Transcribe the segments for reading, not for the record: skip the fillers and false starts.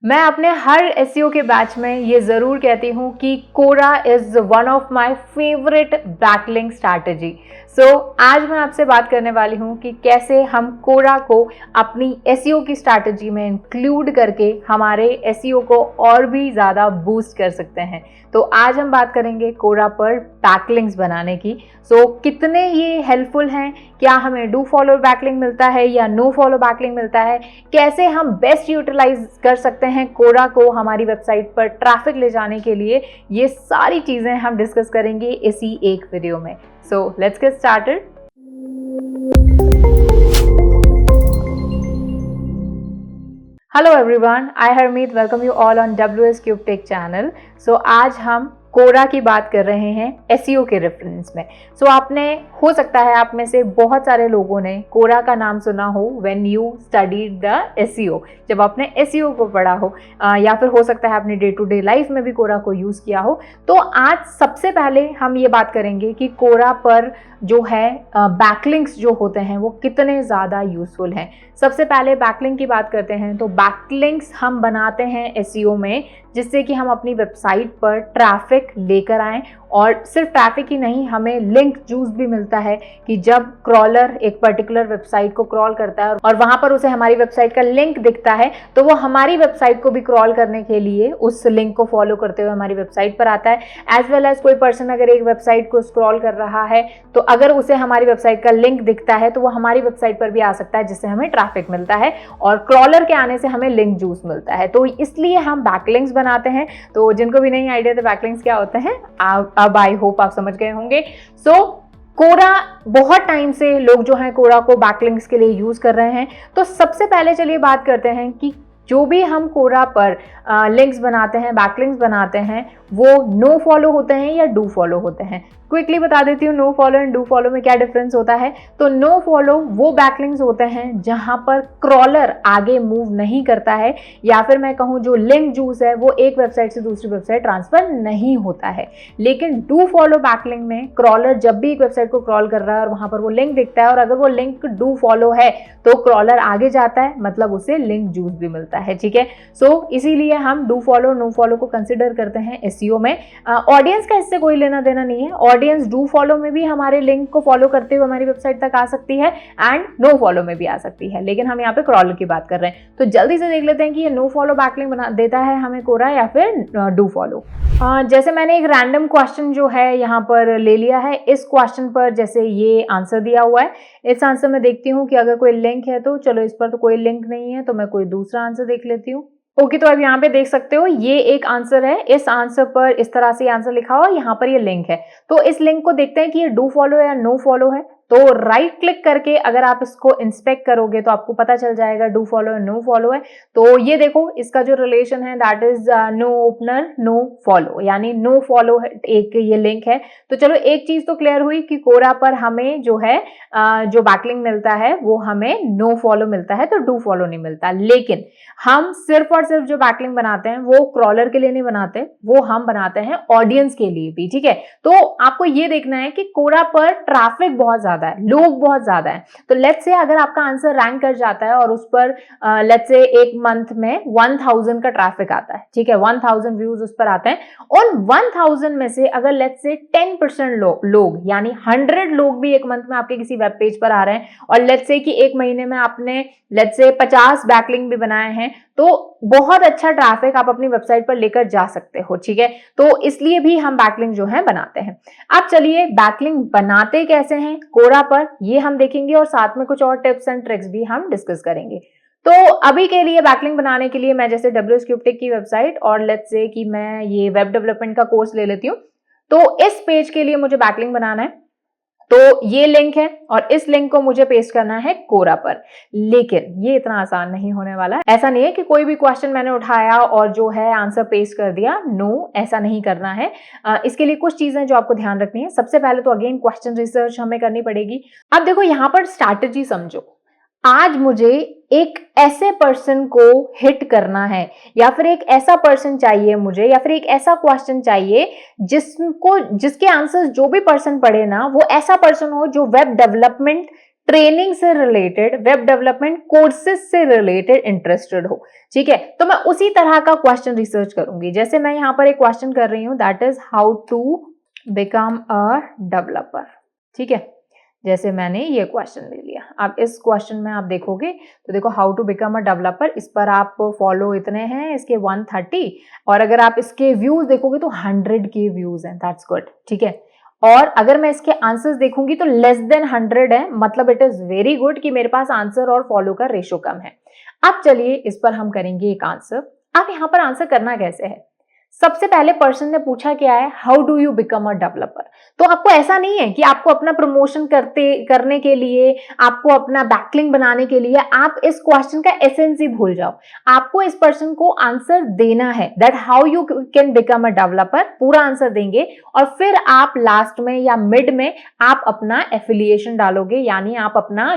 मैं अपने हर एसईओ के बैच में ये ज़रूर कहती हूँ कि Quora is one of my favourite backlink strategy. आज मैं आपसे बात करने वाली हूँ कि कैसे हम कोरा को अपनी एसईओ की स्ट्रैटेजी में इंक्लूड करके हमारे एसईओ को और भी ज़्यादा बूस्ट कर सकते हैं। तो आज हम बात करेंगे कोरा पर बैकलिंक्स बनाने की। कितने ये हेल्पफुल हैं, क्या हमें डू फॉलो बैकलिंक मिलता है या नो फॉलो बैकलिंक मिलता है, कैसे हम बेस्ट यूटिलाइज कर सकते हैं कोरा को हमारी वेबसाइट पर ट्रैफिक ले जाने के लिए, ये सारी चीज़ें हम डिस्कस करेंगे इसी एक वीडियो में। Let's get started. Hello everyone, I Harmeet welcome you all on WS Cube Tech channel. आज हम कोरा की बात कर रहे हैं एसईओ के रेफरेंस में। आपने, हो सकता है आप में से बहुत सारे लोगों ने कोरा का नाम सुना हो when you studied the SEO, जब आपने एसईओ को पढ़ा हो, या फिर हो सकता है आपने डे टू डे लाइफ में भी कोरा को यूज़ किया हो। तो आज सबसे पहले हम ये बात करेंगे कि कोरा पर जो है बैकलिंक्स जो होते हैं वो कितने ज़्यादा यूज़फुल हैं। सबसे पहले बैकलिंक की बात करते हैं तो बैकलिंक्स हम बनाते हैं एसईओ में जिससे कि हम अपनी वेबसाइट पर ट्रैफिक लेकर आएँ, और सिर्फ ट्रैफिक ही नहीं, हमें लिंक जूस भी मिलता है कि जब क्रॉलर एक पर्टिकुलर वेबसाइट को क्रॉल करता है और वहाँ पर उसे हमारी वेबसाइट का लिंक दिखता है तो वो हमारी वेबसाइट को भी क्रॉल करने के लिए उस लिंक को फॉलो करते हुए हमारी वेबसाइट पर आता है। एज वेल एज कोई पर्सन अगर एक वेबसाइट को स्क्रॉल कर रहा है तो अगर उसे हमारी वेबसाइट का लिंक दिखता है तो वो हमारी वेबसाइट पर भी आ सकता है, जिससे हमें ट्रैफिक मिलता है और क्रॉलर के आने से हमें लिंक जूस मिलता है। तो इसलिए हम बैकलिंक्स बनाते हैं। तो जिनको भी नहीं आइडिया था बैकलिंक्स क्या होते हैं, अब आई होप आप समझ गए होंगे। कोरा बहुत टाइम से लोग जो हैं कोरा को बैकलिंक्स के लिए यूज कर रहे हैं। तो सबसे पहले चलिए बात करते हैं कि जो भी हम कोरा पर लिंक्स बनाते हैं, बैकलिंक्स बनाते हैं, वो नो फॉलो होते हैं या डू फॉलो होते हैं। क्विकली बता देती हूँ no follow and do follow में क्या डिफरेंस होता है। तो नो फॉलो वो बैकलिंक्स होते हैं जहां पर क्रॉलर आगे मूव नहीं करता है, या फिर मैं कहूँ जो लिंक जूस है वो एक वेबसाइट से दूसरी वेबसाइट ट्रांसफर नहीं होता है। लेकिन डू फॉलो बैकलिंक में क्रॉलर जब भी एक वेबसाइट को क्रॉल कर रहा है और वहां पर वो लिंक दिखता है और अगर वो लिंक डू फॉलो है तो क्रॉलर आगे जाता है, मतलब उसे लिंक जूस भी मिलता है। ठीक है, इसीलिए हम डू फॉलो नो फॉलो को कंसिडर करते हैं एसईओ में। ऑडियंस का इससे कोई लेना देना नहीं है। ऑडियंस डू फॉलो में भी हमारे लिंक को फॉलो करते हुए हमारी वेबसाइट तक आ सकती है एंड नो फॉलो में भी आ सकती है, लेकिन हम यहाँ पे क्रॉलर की बात कर रहे हैं। तो जल्दी से देख लेते हैं कि ये नो फॉलो बैकलिंक बना देता है हमें कोरा या फिर डू फॉलो। जैसे मैंने एक रैंडम क्वेश्चन जो है यहाँ पर ले लिया है। इस क्वेश्चन पर जैसे ये आंसर दिया हुआ है, इस आंसर में देखती हूँ कि अगर कोई लिंक है तो चलो, इस पर तो कोई लिंक नहीं है तो मैं कोई दूसरा आंसर देख लेती हूँ। ओके, तो अब यहाँ पे देख सकते हो ये एक आंसर है। इस आंसर पर इस तरह से आंसर लिखा हुआ, यहाँ पर ये लिंक है। तो इस लिंक को देखते हैं कि ये डू फॉलो या नो फॉलो है। तो राइट क्लिक करके अगर आप इसको इंस्पेक्ट करोगे तो आपको पता चल जाएगा डू फॉलो या नो फॉलो है। तो ये देखो, इसका जो रिलेशन है that is no opener no follow, यानी नो फॉलो एक ये लिंक है। तो चलो, एक चीज तो क्लियर हुई कि कोरा पर हमें जो है जो बैकलिंक मिलता है वो हमें नो फॉलो मिलता है, तो डू फॉलो नहीं मिलता। लेकिन हम सिर्फ और सिर्फ जो बैकलिंक बनाते हैं वो क्रॉलर के लिए नहीं बनाते, वो हम बनाते हैं ऑडियंस के लिए भी। ठीक है, तो आपको ये देखना है कि कोरा पर ट्रैफिक बहुत ज्यादा है, लोग बहुत ज्यादा है। तो लेट्स से अगर आपका आंसर रैंक कर जाता है और उस पर लेट्स से एक मंथ में 1000 का ट्रैफिक आता है, ठीक है, 1000 व्यूज उस पर आते हैं। उन 1000 में से अगर लेट्स से 10% लोग यानी 100 लोग भी एक मंथ में आपके किसी वेब पेज पर आ रहे हैं, और लेट्स से कि एक महीने में आपने लेट्स से 50 बैकलिंक भी बनाए हैं, तो बहुत अच्छा ट्रैफिक आप अपनी वेबसाइट पर लेकर जा सकते हो। ठीक है, तो इसलिए भी हम बैकलिंक जो है बनाते हैं। अब चलिए, बैकलिंक बनाते कैसे हैं कोरा पर ये हम देखेंगे, और साथ में कुछ और टिप्स एंड ट्रिक्स भी हम डिस्कस करेंगे। तो अभी के लिए बैकलिंक बनाने के लिए मैं जैसे WS Cube Tech की वेबसाइट और लेट्स से कि मैं ये वेब डेवलपमेंट का कोर्स ले लेती हूँ, तो इस पेज के लिए मुझे बैकलिंक बनाना है। तो ये लिंक है और इस लिंक को मुझे पेस्ट करना है कोरा पर। लेकिन ये इतना आसान नहीं होने वाला है। ऐसा नहीं है कि कोई भी क्वेश्चन मैंने उठाया और जो है आंसर पेस्ट कर दिया। नो, ऐसा नहीं करना है। इसके लिए कुछ चीजें जो आपको ध्यान रखनी है। सबसे पहले तो अगेन क्वेश्चन रिसर्च हमें करनी पड़ेगी। अब देखो, यहाँ पर स्ट्रैटेजी समझो। आज मुझे एक ऐसे पर्सन को हिट करना है, या फिर एक ऐसा पर्सन चाहिए मुझे, या फिर एक ऐसा क्वेश्चन चाहिए जिसके आंसर्स जो भी पर्सन पढ़े ना वो ऐसा पर्सन हो जो वेब डेवलपमेंट ट्रेनिंग से रिलेटेड, वेब डेवलपमेंट कोर्सेज से रिलेटेड इंटरेस्टेड हो, ठीक है। तो मैं उसी तरह का क्वेश्चन रिसर्च करूंगी। जैसे मैं यहाँ पर एक क्वेश्चन कर रही हूँ, that is how to become a developer, ठीक है। जैसे मैंने ये क्वेश्चन ले लिया, अब इस क्वेश्चन में आप देखोगे तो देखो how to become a developer, इस पर आप फॉलो इतने हैं, इसके 130, और अगर आप इसके व्यूज देखोगे तो 100 के व्यूज हैं, दैट्स गुड, ठीक है। और अगर मैं इसके आंसर्स देखूंगी तो लेस देन 100 है, मतलब इट इज वेरी गुड कि मेरे पास आंसर और फॉलो का रेशो कम है। अब चलिए इस पर हम करेंगे एक आंसर। अब यहाँ पर आंसर करना कैसे है, सबसे पहले पर्सन ने पूछा क्या है, how do you become a developer. तो आपको ऐसा नहीं है कि आपको अपना प्रमोशन करने के लिए, आपको अपना बैकलिंक बनाने के लिए आप इस क्वेश्चन का एसेंस ही भूल जाओ। आपको इस पर्सन को आंसर देना है, that how you can become a developer, पूरा आंसर देंगे और फिर आप लास्ट में या मिड में आप अपना एफिलिएशन डालोगे, यानी आप अपना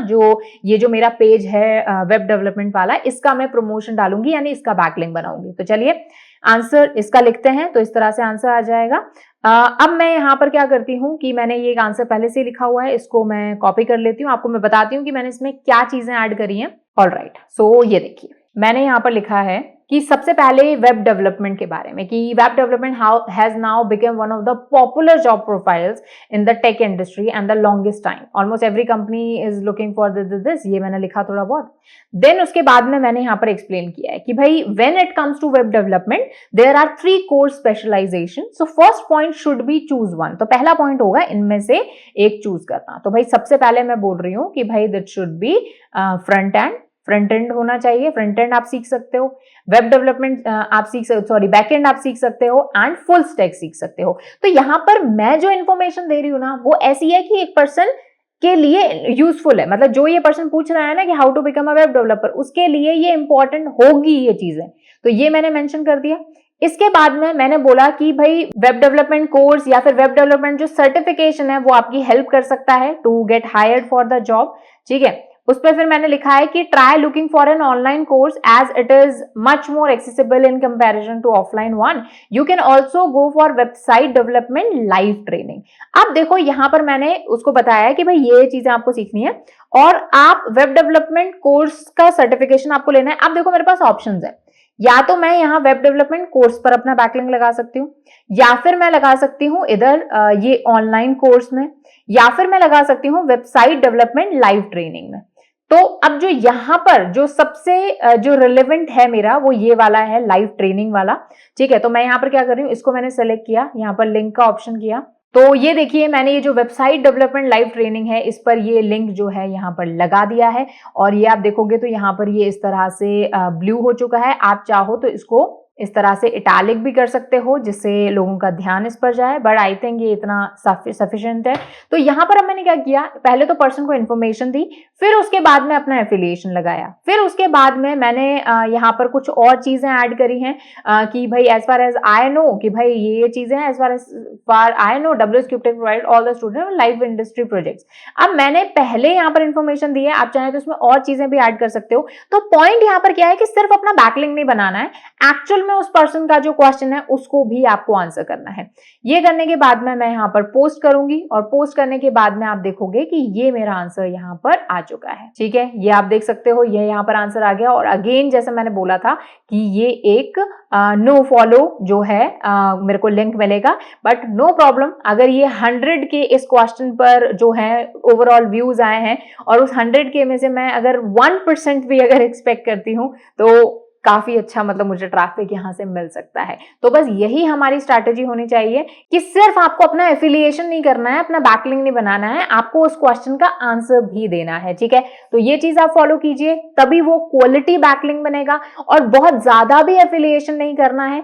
ये जो मेरा पेज है वेब डेवलपमेंट वाला, इसका मैं प्रमोशन डालूंगी, यानी इसका बैकलिंक बनाऊंगी। तो चलिए आंसर इसका लिखते हैं, तो इस तरह से आंसर आ जाएगा। अब मैं यहाँ पर क्या करती हूँ कि मैंने ये आंसर पहले से लिखा हुआ है, इसको मैं कॉपी कर लेती हूँ, आपको मैं बताती हूँ कि मैंने इसमें क्या चीजें ऐड करी हैं। ऑलराइट, सो ये देखिए मैंने यहाँ पर लिखा है कि सबसे पहले वेब डेवलपमेंट के बारे में, कि web development has now become one of the popular job profiles in the tech industry and the longest time, almost every company is looking for this, ये मैंने लिखा थोड़ा बहुत। देन उसके बाद में मैंने यहाँ पर एक्सप्लेन किया है कि भाई when it comes to web development there are 3 core specialisation, so first point should be choose one. तो पहला पॉइंट होगा इनमें से एक चूज करना। तो भाई सबसे पहले मैं बोल रही हूँ कि भाई that should be front end होना चाहिए, फ्रंट एंड आप सीख सकते हो, वेब डेवलपमेंट आप बैक एंड आप सीख सकते हो, एंड फुल स्टैक सीख सकते हो। तो यहां पर मैं जो इंफॉर्मेशन दे रही हूं ना, वो ऐसी है कि एक पर्सन के लिए यूजफुल है, मतलब जो ये पर्सन पूछ रहा है ना कि how to become a web developer, उसके लिए ये इंपॉर्टेंट होगी ये चीजें, तो ये मैंने मेंशन कर दिया। इसके बाद में मैंने बोला कि भाई वेब डेवलपमेंट कोर्स या फिर वेब डेवलपमेंट जो सर्टिफिकेशन है वो आपकी हेल्प कर सकता है to get hired for the job, ठीक है। उस पर फिर मैंने लिखा है कि try looking for an online course as it is much more accessible in comparison to offline one. You can also go for website development live training. अब देखो यहां पर मैंने उसको बताया कि भाई ये चीजें आपको सीखनी है और आप वेब डेवलपमेंट कोर्स का सर्टिफिकेशन आपको लेना है। अब देखो मेरे पास ऑप्शन है, या तो मैं यहाँ वेब डेवलपमेंट कोर्स पर अपना बैकलिंक लगा सकती हूँ, या फिर मैं लगा सकती हूँ इधर ये ऑनलाइन कोर्स में, या फिर मैं लगा सकती हूँ वेबसाइट डेवलपमेंट लाइव ट्रेनिंग में। तो अब जो यहाँ पर जो सबसे जो रिलेवेंट है मेरा, वो ये वाला है, लाइव ट्रेनिंग वाला, ठीक है। तो मैं यहाँ पर क्या कर रही हूँ, इसको मैंने सेलेक्ट किया, यहाँ पर लिंक का ऑप्शन किया, तो ये देखिए मैंने ये जो वेबसाइट डेवलपमेंट लाइव ट्रेनिंग है इस पर ये लिंक जो है यहाँ पर लगा दिया है, और ये आप देखोगे तो यहाँ पर ये इस तरह से ब्लू हो चुका है। आप चाहो तो इसको इस तरह से इटैलिक भी कर सकते हो जिससे लोगों का ध्यान इस पर जाए, बट आई थिंक ये इतना सफिशिएंट है। तो यहाँ पर अब मैंने क्या किया, पहले तो पर्सन को इन्फॉर्मेशन दी, फिर उसके बाद में अपना एफिलिएशन लगाया, फिर उसके बाद में मैंने यहाँ पर कुछ और चीजें ऐड करी हैं कि भाई as far as I know कि भाई ये चीजें हैं, as far as I WS Cube Tech provide all the student live industry projects. अब मैंने पहले यहाँ पर इन्फॉर्मेशन दी है, आप चाहें तो इसमें और चीजें भी ऐड कर सकते हो। तो पॉइंट यहाँ पर क्या है कि सिर्फ अपना बैकलिंक नहीं बनाना है, एक्चुअल में उस पर्सन का जो क्वेश्चन है उसको भी आपको आंसर करना है। ये करने के बाद में मैं यहाँ पर पोस्ट करूंगी, और पोस्ट करने के बाद में आप देखोगे कि ये मेरा आंसर यहाँ पर आ चुका है, ठीक है। ये आप देख सकते हो, ये यहाँ पर आंसर आ गया। और अगेन जैसे मैंने बोला था कि ये एक नो फॉलो जो है मेरे को लिंक मिलेगा, बट नो प्रॉब्लम, अगर ये 100 के इस क्वेश्चन पर जो है ओवरऑल व्यूज आए हैं और उस 100 के में से मैं अगर 1% भी अगर एक्सपेक्ट करती हूँ तो काफी अच्छा, मतलब मुझे ट्रैफिक यहां से मिल सकता है। तो बस यही हमारी स्ट्रैटेजी होनी चाहिए कि सिर्फ आपको अपना एफिलिएशन नहीं करना है, अपना बैकलिंक नहीं बनाना है, आपको उस क्वेश्चन का आंसर भी देना है, ठीक है। तो ये चीज आप फॉलो कीजिए, तभी वो क्वालिटी बैकलिंक बनेगा। और बहुत ज्यादा भी एफिलिएशन नहीं करना है,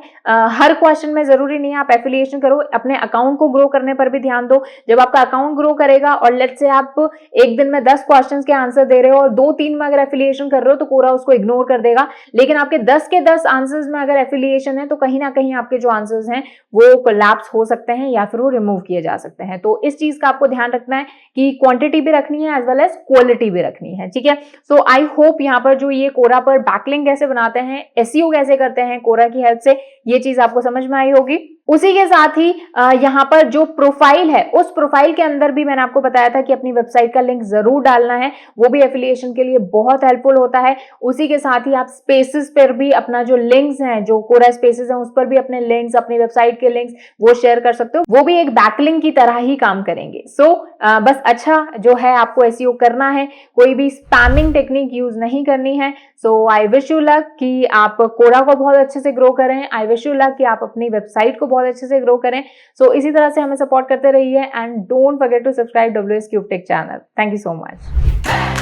हर क्वेश्चन में जरूरी नहीं है आप एफिलिएशन करो, अपने अकाउंट को ग्रो करने पर भी ध्यान दो। जब आपका अकाउंट ग्रो करेगा और लेट्स से आप एक दिन में 10 क्वेश्चन के आंसर दे रहे हो और 2-3 में अगर एफिलिएशन कर रहे हो तो कोरा उसको इग्नोर कर देगा, लेकिन आपके 10 के 10 आंसर्स में अगर एफिलिएशन है तो कहीं ना कहीं आपके जो आंसर्स हैं वो कोलैप्स हो सकते हैं या फिर वो रिमूव किए जा सकते हैं। तो इस चीज का आपको ध्यान रखना है कि क्वांटिटी भी रखनी है एज वेल एज क्वालिटी भी रखनी है, ठीक है। सो आई होप यहाँ पर जो ये कोरा पर बैकलिंक कैसे बनाते हैं, एसईओ कैसे करते हैं कोरा की हेल्प से, ये चीज आपको समझ में आई होगी। उसी के साथ ही यहाँ पर जो प्रोफाइल है, उस प्रोफाइल के अंदर भी मैंने आपको बताया था कि अपनी वेबसाइट का लिंक जरूर डालना है, वो भी एफिलिएशन के लिए बहुत हेल्पफुल होता है। उसी के साथ ही आप स्पेसेस पर भी अपना जो लिंक्स हैं, जो कोरा स्पेसेस हैं, उस पर भी अपने लिंक्स, अपनी वेबसाइट के लिंक्स वो शेयर कर सकते हो, वो भी एक बैकलिंक की तरह ही काम करेंगे। सो बस अच्छा जो है आपको एसईओ करना है, कोई भी स्पैमिंग टेक्निक यूज नहीं करनी है। सो आई विश यू लक कि आप कोरा को बहुत अच्छे से ग्रो करें। आई विश यू लक कि आप अपनी वेबसाइट को बहुत अच्छे से ग्रो करें। सो इसी तरह से हमें सपोर्ट करते रहिए and don't forget to subscribe WS Cube Tech channel. Thank you so much.